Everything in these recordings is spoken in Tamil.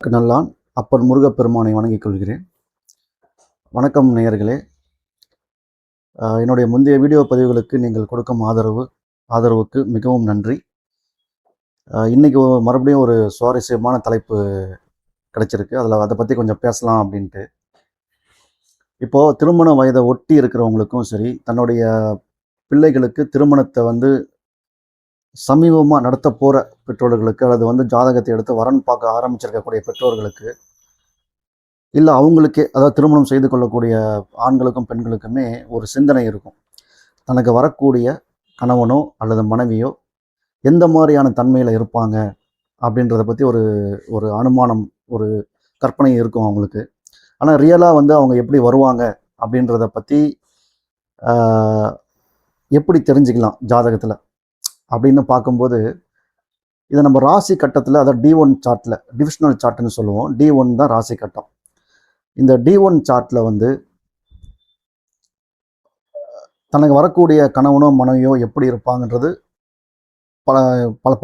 நல்லான் அப்பன் முருகப்பெருமானை வணங்கிக் கொள்கிறேன். வணக்கம் நேயர்களே. என்னுடைய முந்தைய வீடியோ பதிவுகளுக்கு நீங்கள் கொடுக்கும் ஆதரவுக்கு மிகவும் நன்றி. இன்றைக்கி மறுபடியும் ஒரு சுவாரஸ்யமான தலைப்பு கிடைச்சிருக்கு. அதை பற்றி கொஞ்சம் பேசலாம் அப்படின்ட்டு. இப்போது திருமண வயதை ஒட்டி இருக்கிறவங்களுக்கும் சரி, தன்னுடைய பிள்ளைகளுக்கு திருமணத்தை சமீபமாக நடத்த போகிற பெற்றோர்களுக்கு, அல்லது ஜாதகத்தை எடுத்து வரன் பார்க்க ஆரம்பிச்சிருக்கக்கூடிய பெற்றோர்களுக்கு, இல்லை அவங்களுக்கே, அதாவது திருமணம் செய்து கொள்ளக்கூடிய ஆண்களுக்கும் பெண்களுக்குமே ஒரு சிந்தனை இருக்கும். தனக்கு வரக்கூடிய கணவனோ அல்லது மனைவியோ எந்த மாதிரியான தன்மையில் இருப்பாங்க அப்படின்றத பற்றி ஒரு ஒரு அனுமானம், ஒரு கற்பனை இருக்கும் அவங்களுக்கு. ஆனால் ரியலாக அவங்க எப்படி வருவாங்க அப்படின்றத பற்றி எப்படி தெரிஞ்சுக்கலாம் ஜாதகத்தில் அப்படின்னு பார்க்கும்போது, இதை நம்ம ராசி கட்டத்தில், அதாவது D1 சார்ட்டில், டிவிஷனல் சார்ட்டுன்னு சொல்லுவோம். D1 தான் ராசி கட்டம். இந்த D1 சார்ட்டில் தனக்கு வரக்கூடிய கணவனோ மனைவியோ எப்படி இருப்பாங்கன்றது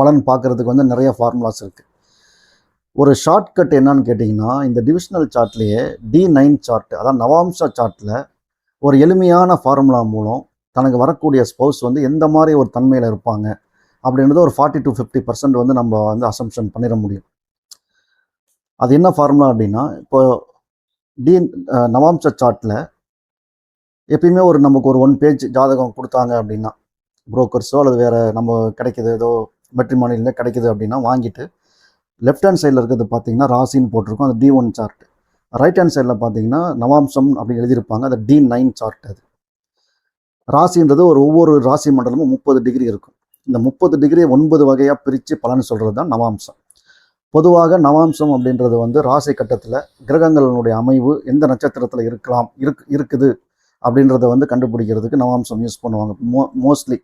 பலன் பார்க்குறதுக்கு நிறைய ஃபார்முலாஸ் இருக்குது. ஒரு ஷார்ட்கட் என்னன்னு கேட்டிங்கன்னா, இந்த டிவிஷனல் சார்ட்லேயே D9 சார்ட், அதாவது நவாம்ச சார்ட்டில் ஒரு எளிமையான ஃபார்முலா மூலம் தனக்கு வரக்கூடிய ஸ்பௌஸ் எந்த மாதிரி ஒரு தன்மையில் இருப்பாங்க அப்படின்றது ஒரு 40 to 50% நம்ம அசம்ஷன் பண்ணிட முடியும். அது என்ன ஃபார்முலா அப்படின்னா, இப்போ நவாம்ச சார்ட்டில் எப்பயுமே நமக்கு ஒரு 1 பேஜ் ஜாதகம் கொடுத்தாங்க அப்படின்னா, புரோக்கர்ஸோ அல்லது வேறு நம்ம கிடைக்கிது, ஏதோ மெட்ரிமானியில் கிடைக்கிது அப்படின்னா வாங்கிட்டு, லெஃப்ட் ஹேண்ட் சைடில் இருக்கிறது பார்த்தீங்கன்னா ராசின்னு போட்டிருக்கோம், அது D1 சார்ட். ரைட் ஹேண்ட் சைடில் பார்த்தீங்கன்னா நவாம்சம் அப்படின்னு எழுதியிருப்பாங்க, அது D9 சார்ட். அது ராசின்றது ஒவ்வொரு ராசி மண்டலமும் 30 டிகிரி இருக்கும். இந்த 30 டிகிரியை 9 வகையாக பிரித்து பலன் சொல்கிறது தான் நவாம்சம். பொதுவாக நவாம்சம் அப்படின்றது ராசி கட்டத்தில் கிரகங்களுடைய அமைவு எந்த நட்சத்திரத்தில் இருக்குது அப்படின்றத கண்டுபிடிக்கிறதுக்கு நவாம்சம் யூஸ் பண்ணுவாங்க மோஸ்ட்லி.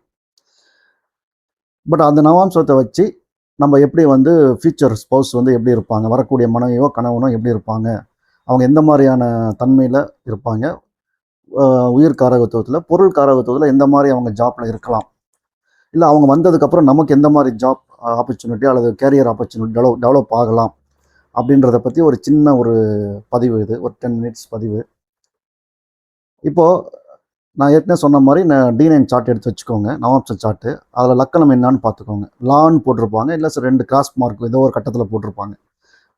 பட் அந்த நவாம்சத்தை வச்சு நம்ம எப்படி ஃபியூச்சர் ஸ்பௌஸ் எப்படி இருப்பாங்க, வரக்கூடிய மனைவியோ கணவனோ எப்படி இருப்பாங்க, அவங்க எந்த மாதிரியான தன்மையில் இருப்பாங்க, உயிர் காரகத்துவத்தில், பொருள் காரகத்துவத்தில் எந்த மாதிரி அவங்க ஜாப்பில் இருக்கலாம், இல்லை அவங்க வந்ததுக்கப்புறம் நமக்கு எந்த மாதிரி ஜாப் ஆப்பர்ச்சுனிட்டி அல்லது கேரியர் ஆப்பர்ச்சுனிட்டி டெவலப் ஆகலாம் அப்படின்றத பற்றி ஒரு சின்ன பதிவு. இது ஒரு 10 மினிட்ஸ் பதிவு. இப்போது நான் ஏற்கனவே சொன்ன மாதிரி D9 சார்ட் எடுத்து வச்சுக்கோங்க, நவாம்ச சார்ட்டு. அதில் லக்கணம் என்னான்னு பார்த்துக்கோங்க. லான்னு போட்டிருப்பாங்க, இல்லை 2 கிராஸ் மார்க் ஏதோ ஒரு கட்டத்தில் போட்டிருப்பாங்க.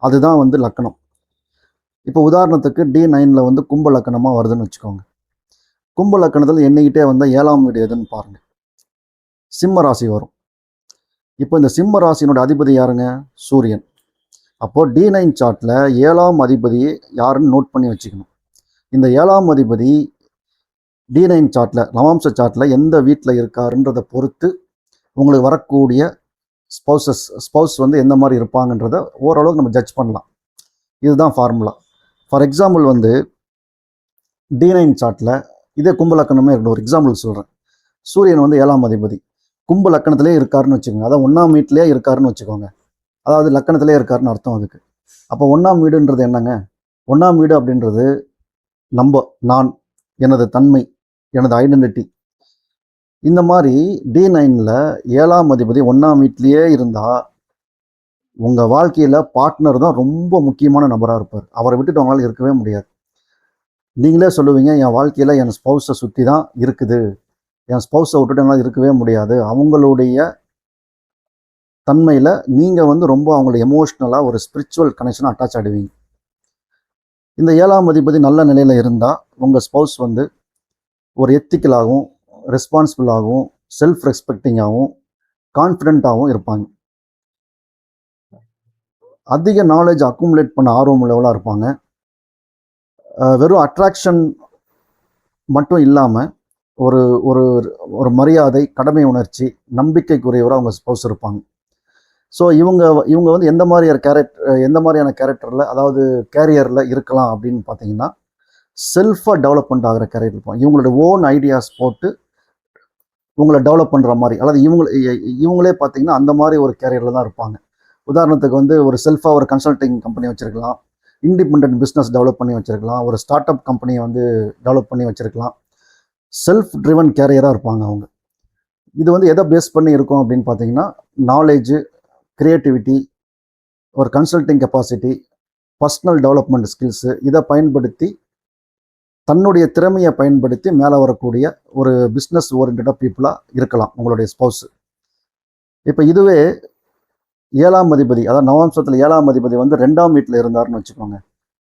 அதுதான் லக்கணம். இப்போ உதாரணத்துக்கு D9ல் கும்ப லக்கணமாக வருதுன்னு வச்சுக்கோங்க. கும்ப லக்கணத்தில் எண்ணிக்கிட்டே 7ஆம் வீடு எதுன்னு பாருங்கள், சிம்ம ராசி வரும். இப்போ இந்த சிம்ம ராசியினோட அதிபதி யாருங்க? சூரியன். அப்போது D9 சார்ட்டில் 7ஆம் அதிபதி யாருன்னு நோட் பண்ணி வச்சுக்கணும். இந்த 7ஆம் அதிபதி D9 சார்ட்டில், நவாம்ச சார்ட்டில் எந்த வீட்டில் இருக்காருன்றதை பொறுத்து உங்களுக்கு வரக்கூடிய ஸ்பௌஸ் எந்த மாதிரி இருப்பாங்கன்றதை ஓரளவுக்கு நம்ம ஜட்ஜ் பண்ணலாம். இதுதான் ஃபார்முலா. ஃபார் எக்ஸாம்பிள் D9 சார்ட்டில் இதே கும்ப லக்கணமே ஒரு எக்ஸாம்பிள் சொல்கிறேன். சூரியன் 7ஆம் அதிபதி கும்ப லக்கணத்திலே இருக்காருன்னு வச்சுக்கோங்க, அதாவது 1ஆம் வீட்டிலே இருக்காருன்னு வச்சுக்கோங்க. அதாவது லக்கணத்திலே இருக்காருன்னு அர்த்தம் அதுக்கு. அப்போ 1ஆம் வீடுன்றது என்னங்க? 1ஆம் வீடு அப்படின்றது நான், எனது தன்மை, எனது ஐடென்டிட்டி. இந்த மாதிரி D9ல் 7ஆம் அதிபதி 1ஆம் வீட்டிலேயே இருந்தால் உங்கள் வாழ்க்கையில் பார்ட்னர் தான் ரொம்ப முக்கியமான நபராக இருப்பார். அவரை விட்டுட்டு அவங்களால இருக்கவே முடியாது. நீங்களே சொல்லுவீங்க, என் வாழ்க்கையில் என் ஸ்பௌஸை சுற்றி தான் இருக்குது, என் ஸ்பௌஸை விட்டுட்டு என்னால் இருக்கவே முடியாது. அவங்களுடைய தன்மையில் நீங்கள் ரொம்ப அவங்கள எமோஷ்னலாக ஒரு ஸ்பிரிச்சுவல் கனெக்ஷனாக அட்டாச் ஆகிடுவீங்க. இந்த 7ஆம் அதிபதி நல்ல நிலையில் இருந்தால் உங்கள் ஸ்பௌஸ் ஒரு எத்திக்கலாகவும், ரெஸ்பான்சிபிளாகவும், செல்ஃப் ரெஸ்பெக்டிங்காகவும், கான்ஃபிடென்ட்டாகவும் இருப்பாங்க. அதிக நாலேஜ் அக்குமுலேட் பண்ண ஆர்வம் உள்ளவளாக இருப்பாங்க. வெறும் அட்ராக்ஷன் மட்டும் இல்லாமல் ஒரு ஒரு ஒரு மரியாதை, கடமை உணர்ச்சி, நம்பிக்கைக்குரியவராக அவங்க ஸ்பௌஸ் இருப்பாங்க. ஸோ இவங்க எந்த மாதிரியான கேரக்டரில், அதாவது கேரியரில் இருக்கலாம் அப்படின்னு பார்த்தீங்கன்னா, செல்ஃபாக டெவலப்மெண்ட் ஆகிற கேரியர் இருப்பாங்க. இவங்களோட ஓன் ஐடியாஸ் போட்டு இவங்களை டெவலப் பண்ணுற மாதிரி, அதாவது இவங்களே பார்த்தீங்கன்னா அந்த மாதிரி ஒரு கேரியரில் தான் இருப்பாங்க. உதாரணத்துக்கு ஒரு செல்ஃபாக ஒரு கன்சல்டிங் கம்பெனி வச்சுருக்கலாம், இண்டிபெண்ட் பிஸ்னஸ் டெவலப் பண்ணி வச்சுருக்கலாம், ஒரு ஸ்டார்ட் அப் கம்பெனியை டெவலப் பண்ணி வச்சுருக்கலாம். செல்ஃப் ட்ரிவன் கேரியராக இருப்பாங்க அவங்க. இது எதை பேஸ் பண்ணி இருக்கும் அப்படின்னு பார்த்தீங்கன்னா, நாலேஜு, க்ரியேட்டிவிட்டி, ஒரு consulting capacity, personal development skills இதை பயன்படுத்தி தன்னுடைய திறமையை பயன்படுத்தி மேலே வரக்கூடிய ஒரு பிஸ்னஸ் ஓரியன்டாக பீப்புளாக இருக்கலாம் உங்களுடைய ஸ்பௌஸு. இப்போ இதுவே 7ஆம் அதிபதி, அதாவது நவாம்சத்தில் 7ஆம் அதிபதி வந்து 2ஆம் வீட்டில் இருந்தாருன்னு வச்சுக்கோங்க.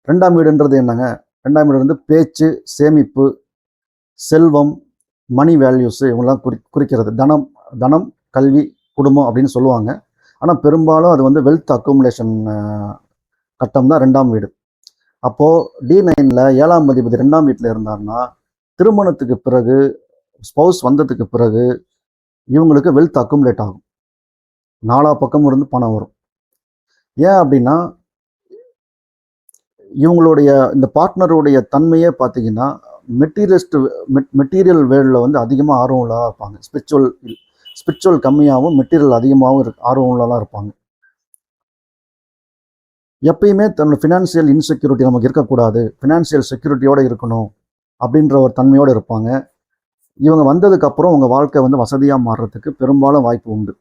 2ஆம் வீடுன்றது என்னங்க? 2ஆம் வீடு வந்து பேச்சு, சேமிப்பு, செல்வம், மணி வேல்யூஸு இவங்கெல்லாம் குறிக்கிறது. தனம், கல்வி, குடும்பம் அப்படின்னு சொல்லுவாங்க. ஆனால் பெரும்பாலும் அது வந்து வெல்த் அக்குமுலேஷன் கட்டம் தான் 2ஆம் வீடு. அப்போது D9ல் 7ஆம் அதிபதி 2ஆம் வீட்டில் இருந்தாருன்னா திருமணத்துக்கு பிறகு, ஸ்பௌஸ் வந்ததுக்கு பிறகு இவங்களுக்கு வெல்த் அக்குமுலேட் ஆகும். 4 பக்கமும் இருந்து பணம் வரும். ஏன் அப்படின்னா இவங்களுடைய இந்த பார்ட்னருடைய தன்மையே பார்த்தீங்கன்னா மெட்டீரியல் வேர்ல்டில் வந்து அதிகமாக ஆர்வம் உள்ளதாக இருப்பாங்க. ஸ்பிரிச்சுவல் கம்மியாகவும் மெட்டீரியல் அதிகமாகவும் ஆர்வம் உள்ளதாக இருப்பாங்க. எப்பயுமே தன்னோட ஃபினான்ஷியல் இன்செக்யூரிட்டி நமக்கு இருக்கக்கூடாது, ஃபினான்ஷியல் செக்யூரிட்டியோடு இருக்கணும் அப்படின்ற ஒரு தன்மையோடு இருப்பாங்க. இவங்க வந்ததுக்கப்புறம் உங்கள் வாழ்க்கை வந்து வசதியாக மாறுறதுக்கு பெரும்பாலும் வாய்ப்பு உண்டு.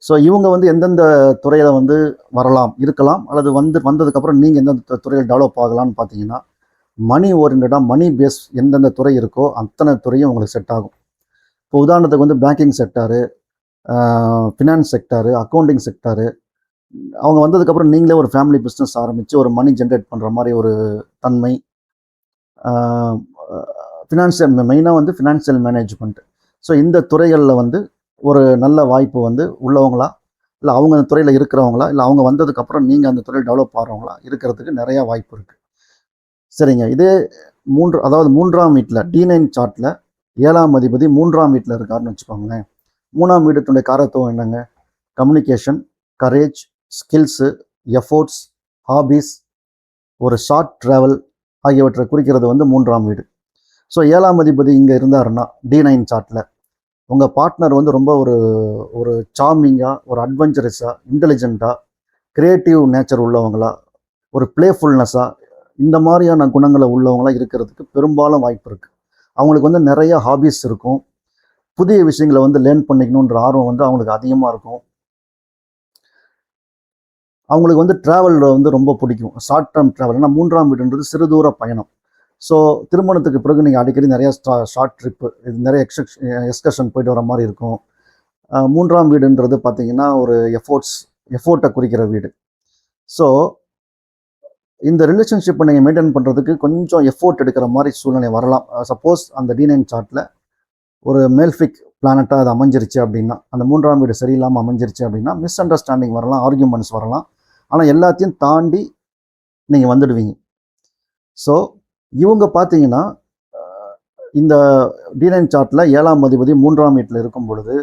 ஸோ இவங்க வந்து எந்தெந்த துறையில் வந்து வரலாம், இருக்கலாம், அல்லது வந்ததுக்கப்புறம் நீங்கள் எந்தெந்த துறையில் டெவலப் ஆகலாம்னு பார்த்தீங்கன்னா, மணி ஓரியன்டாக மணி பேஸ் எந்தெந்த துறை இருக்கோ அத்தனை துறையும் உங்களுக்கு செட் ஆகும். இப்போ உதாரணத்துக்கு வந்து banking sector, finance sector, accounting sector, அவங்க வந்ததுக்கப்புறம் நீங்களே ஒரு ஃபேமிலி பிஸ்னஸ் ஆரம்பித்து ஒரு மணி ஜென்ரேட் பண்ணுற மாதிரி ஒரு தன்மை, ஃபினான்ஷியல் மெயினாக வந்து ஃபினான்ஷியல் மேனேஜ்மெண்ட். ஸோ இந்த துறைகளில் வந்து ஒரு நல்ல வாய்ப்பு வந்து உள்ளவங்களா, இல்லை அவங்க அந்த துறையில் இருக்கிறவங்களா, இல்லை அவங்க வந்ததுக்கப்புறம் நீங்கள் அந்த துறையில் டெவலப் ஆகிறவங்களா இருக்கிறதுக்கு நிறையா வாய்ப்பு இருக்குது. சரிங்க. இதே அதாவது 3ஆம் வீட்டில் D9 சார்ட்டில் 7ஆம் அதிபதி 3ஆம் வீட்டில் இருக்காருன்னு வச்சுக்கோங்களேன். 3ஆம் வீட்டுடைய காரத்துவம் என்னங்க? Communication, courage, skills, efforts, hobbies, ஒரு ஷார்ட் ட்ராவல் ஆகியவற்றை குறிக்கிறது வந்து 3ஆம் வீடு. ஸோ 7ஆம் அதிபதி இங்கே இருந்தாருன்னா D9 சார்ட்டில் உங்கள் பார்ட்னர் வந்து ரொம்ப ஒரு சார்மிங்காக, ஒரு அட்வென்ச்சரஸாக, இன்டெலிஜென்ட்டாக, க்ரியேட்டிவ் நேச்சர் உள்ளவங்களா, ஒரு ப்ளேஃபுல்னஸாக, இந்த மாதிரியான குணங்களை உள்ளவங்களாக இருக்கிறதுக்கு பெரும்பாலும் வாய்ப்பு இருக்குது. அவங்களுக்கு வந்து நிறைய ஹாபீஸ் இருக்கும். புதிய விஷயங்களை வந்து லேர்ன் பண்ணிக்கணுன்ற ஆர்வம் வந்து அவங்களுக்கு அதிகமாக இருக்கும். அவங்களுக்கு வந்து ட்ராவலில் வந்து ரொம்ப பிடிக்கும், ஷார்ட் டேர்ம் ட்ராவல். ஏன்னா 3ஆம் வீடுன்றது சிறுதூர பயணம். ஸோ திருமணத்துக்கு பிறகு நீங்கள் அடிக்கடி நிறையா ஷார்ட் ட்ரிப்பு, இது நிறைய எக்ஸ்கர்ஷன் போயிட்டு வர மாதிரி இருக்கும். 3ஆம் வீடுன்றது பார்த்தீங்கன்னா ஒரு எஃபோர்ட்டை குறிக்கிற வீடு. ஸோ இந்த ரிலேஷன்ஷிப்பை நீங்கள் மெயின்டைன் பண்ணுறதுக்கு கொஞ்சம் எஃபோர்ட் எடுக்கிற மாதிரி சூழ்நிலை வரலாம். சப்போஸ் அந்த D9 சார்ட்டில் ஒரு மேல்ஃபிக் பிளானட்டாக அது அமைஞ்சிருச்சு அப்படின்னா, அந்த 3ஆம் வீடு சரியில்லாமல் அமைஞ்சிருச்சு அப்படின்னா மிஸ் அண்டர்ஸ்டாண்டிங் வரலாம், ஆர்கியூமெண்ட்ஸ் வரலாம். ஆனால் எல்லாத்தையும் தாண்டி நீங்கள் வந்துடுவீங்க. ஸோ இவங்க பார்த்தீங்கன்னா இந்த D9 சார்ட்டில் 7ஆம் அதிபதி 3ஆம் வீட்டில் இருக்கும் பொழுது,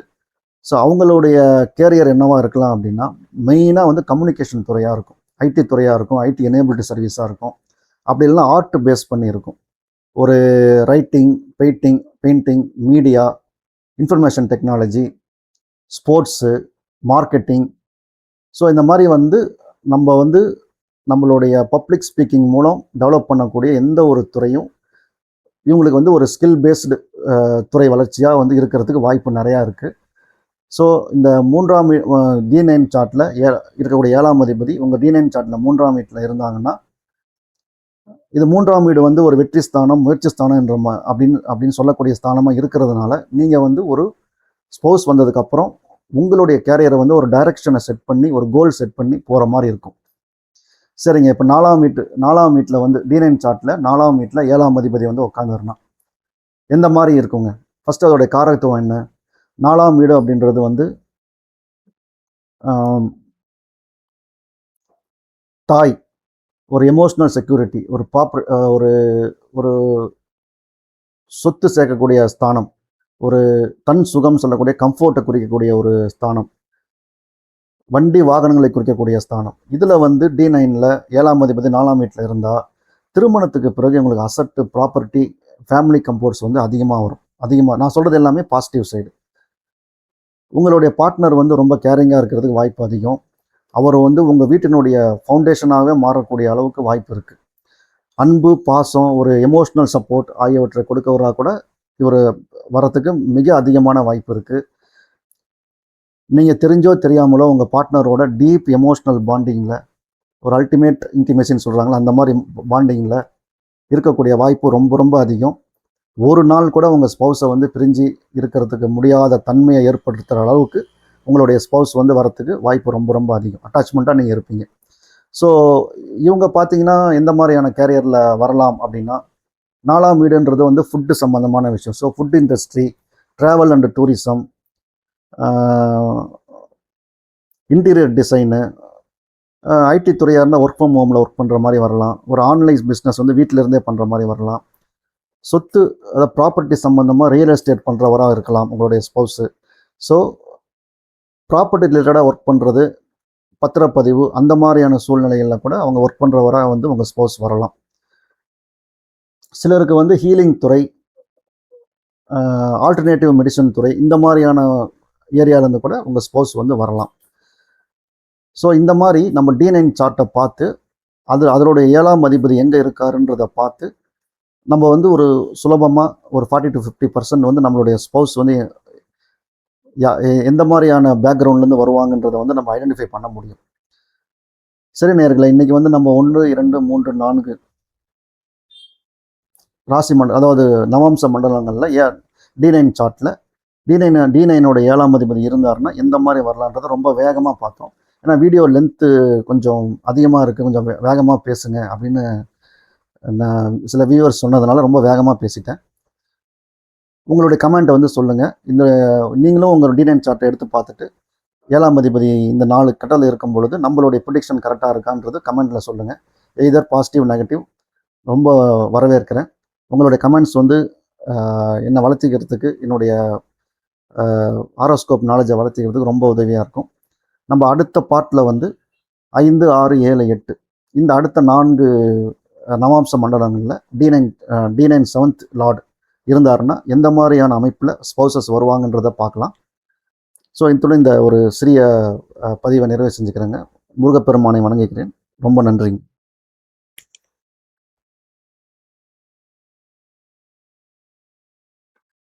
ஸோ அவங்களுடைய கேரியர் என்னவாக இருக்கலாம் அப்படின்னா, மெயினாக வந்து கம்யூனிகேஷன் துறையாக இருக்கும், ஐடி துறையாக இருக்கும், ஐடி எனேபிள்டு சர்வீஸாக இருக்கும், அப்படி இல்லைனா ஆர்ட் பேஸ் பண்ணி இருக்கும். ஒரு writing, painting, media, information technology, sports, marketing. So இந்த மாதிரி வந்து நம்ம வந்து நம்மளுடைய பப்ளிக் ஸ்பீக்கிங் மூலம் டெவலப் பண்ணக்கூடிய எந்த ஒரு துறையும் இவங்களுக்கு வந்து ஒரு ஸ்கில் பேஸ்டு துறை வளர்ச்சியாக வந்து இருக்கிறதுக்கு வாய்ப்பு நிறையா இருக்குது. ஸோ இந்த 3ஆம் D9 சார்ட்டில் இருக்கக்கூடிய 7ஆம் அதிபதி உங்கள் D9 சார்ட்டில் 3ஆம் வீட்டில் இருந்தாங்கன்னா, இது 3ஆம் வீடு வந்து ஒரு வெற்றி ஸ்தானம், முயற்சி ஸ்தானம் என்ற அப்படின்னு சொல்லக்கூடிய ஸ்தானமாக இருக்கிறதுனால நீங்கள் வந்து ஒரு ஸ்பௌஸ் வந்ததுக்கப்புறம் உங்களுடைய கேரியரை வந்து ஒரு டைரக்ஷனை செட் பண்ணி, ஒரு கோல் செட் பண்ணி போகிற மாதிரி இருக்கும். சரிங்க. இப்போ 4ஆம் வீட்டில் வந்து D9 சார்ட்டில் 4ஆம் வீட்டில் 7ஆம் அதிபதி வந்து உட்காந்துருனா எந்த மாதிரி இருக்குங்க? ஃபஸ்ட்டு அதோடைய காரகத்துவம் என்ன? 4ஆம் வீடு அப்படின்றது வந்து தாய், ஒரு எமோஷ்னல் செக்யூரிட்டி, ஒரு ஒரு சொத்து சேர்க்கக்கூடிய ஸ்தானம், ஒரு தன் சுகம் சொல்லக்கூடிய கம்ஃபோர்ட்டை குறிக்கக்கூடிய ஒரு ஸ்தானம், வண்டி வாகனங்களை குறிக்கக்கூடிய ஸ்தானம். இதில் வந்து D9ல் 7ஆம் அதிபதி 4ஆம் வீட்டில் இருந்தால் திருமணத்துக்கு பிறகு உங்களுக்கு அசட்டு, ப்ராப்பர்ட்டி, ஃபேமிலி கம்ஃபோர்ட்ஸ் வந்து அதிகமாக வரும். நான் சொல்கிறது எல்லாமே பாசிட்டிவ் சைடு. உங்களுடைய பார்ட்னர் வந்து ரொம்ப கேரிங்காக இருக்கிறதுக்கு வாய்ப்பு அதிகம். அவர் வந்து உங்கள் வீட்டினுடைய ஃபவுண்டேஷனாகவே மாறக்கூடிய அளவுக்கு வாய்ப்பு இருக்குது. அன்பு, பாசம், ஒரு எமோஷ்னல் சப்போர்ட் ஆகியவற்றை கொடுக்கவராக கூட இவர் வரத்துக்கு மிக அதிகமான வாய்ப்பு இருக்குது. நீங்கள் தெரிஞ்சோ தெரியாமலோ உங்கள் பார்ட்னரோட டீப் எமோஷ்னல் பாண்டிங்கில் ஒரு அல்டிமேட் இன்டிமேசின்னு சொல்கிறாங்களா, அந்த மாதிரி பாண்டிங்கில் இருக்கக்கூடிய வாய்ப்பு ரொம்ப ரொம்ப அதிகம். ஒரு நாள் கூட உங்கள் ஸ்பௌஸை வந்து பிரிஞ்சு இருக்கிறதுக்கு முடியாத தன்மையை ஏற்படுத்துகிற அளவுக்கு உங்களுடைய ஸ்பௌஸ் வந்து வரத்துக்கு வாய்ப்பு ரொம்ப ரொம்ப அதிகம். அட்டாச்மெண்ட்டாக நீங்கள் இருப்பீங்க. ஸோ இவங்க பார்த்தீங்கன்னா எந்த மாதிரியான கேரியரில் வரலாம் அப்படின்னா, 4ஆம் வீடுன்றது வந்து ஃபுட்டு சம்மந்தமான விஷயம். So food industry, travel and tourism, interior design, IT துறையாக இருந்தால் ஒர்க் ஃப்ரம் ஹோமில் ஒர்க் பண்ணுற மாதிரி வரலாம். ஒரு ஆன்லைன் பிஸ்னஸ் வந்து வீட்டிலேருந்தே பண்ணுற மாதிரி வரலாம். சொத்து, அதாவது ப்ராப்பர்ட்டி சம்மந்தமாக ரியல் எஸ்டேட் பண்ணுறவராக இருக்கலாம் உங்களுடைய ஸ்பௌஸு. ஸோ ப்ராப்பர்ட்டி ரிலேட்டடாக ஒர்க் பண்ணுறது, பத்திரப்பதிவு, அந்த மாதிரியான சூழ்நிலைகளில் கூட அவங்க ஒர்க் பண்ணுறவராக வந்து உங்கள் ஸ்பௌஸ் வரலாம். சிலருக்கு வந்து ஹீலிங் துறை, ஆல்டர்னேட்டிவ் மெடிசன் துறை, இந்த மாதிரியான ஏரியாவிலேருந்து கூட உங்கள் ஸ்பௌஸ் வந்து வரலாம். ஸோ இந்த மாதிரி நம்ம D9 சார்ட்டை பார்த்து அதனுடைய 7ஆம் அதிபதி எங்கே இருக்காருன்றதை பார்த்து நம்ம வந்து ஒரு சுலபமாக ஒரு 40 to 50% வந்து நம்மளுடைய ஸ்பௌஸ் வந்து எந்த மாதிரியான பேக்ரவுண்ட்லேருந்து வருவாங்கன்றதை வந்து நம்ம ஐடென்டிஃபை பண்ண முடியும். சரி நேயர்களே, இன்றைக்கி வந்து நம்ம 1, 2, 3, 4 ராசி மண்டலம், அதாவது நவாம்ச மண்டலங்களில் D9 சார்ட்டில் D9ஓட 7ஆம் அதிபதி இருந்தாருன்னா எந்த மாதிரி வரலான்றதை ரொம்ப வேகமாக பார்த்தோம். ஏன்னா வீடியோ லென்த்து கொஞ்சம் அதிகமாக இருக்குது, கொஞ்சம் வேகமாக பேசுங்க அப்படின்னு நான் சில வியூவர்ஸ் சொன்னதுனால ரொம்ப வேகமாக பேசிட்டேன். உங்களுடைய கமெண்ட்டை வந்து சொல்லுங்கள். நீங்களும் உங்கள் D9 சார்ட்டை எடுத்து பார்த்துட்டு 7ஆம் அதிபதி இந்த 4 கட்டத்தில் இருக்கும் பொழுது நம்மளுடைய ப்ரிடிக்ஷன் கரெக்டாக இருக்கான்றது கமெண்ட்டில் சொல்லுங்கள். எய்தர் பாசிட்டிவ், நெகட்டிவ் ரொம்ப வரவேற்கிறேன். உங்களுடைய கமெண்ட்ஸ் வந்து என்னை வளர்த்திக்கிறதுக்கு, என்னுடைய ஹாரோஸ்கோப் நாலேஜை வளர்த்திக்கிறதுக்கு ரொம்ப உதவியாக இருக்கும். நம்ம அடுத்த பார்ட்டில் வந்து 5, 6, 7, 8 இந்த அடுத்த 4 நவாம்ச மண்டலங்களில் D9 7th லார்டு இருந்தாருன்னா எந்த மாதிரியான அமைப்பில் ஸ்பௌசஸ் வருவாங்கன்றதை பார்க்கலாம். ஸோ இத்துடன் இந்த ஒரு சிறிய பதிவை நிறைவு செஞ்சுக்கிறேங்க. முருகப்பெருமானை வணங்குகிறேன். ரொம்ப நன்றிங்க.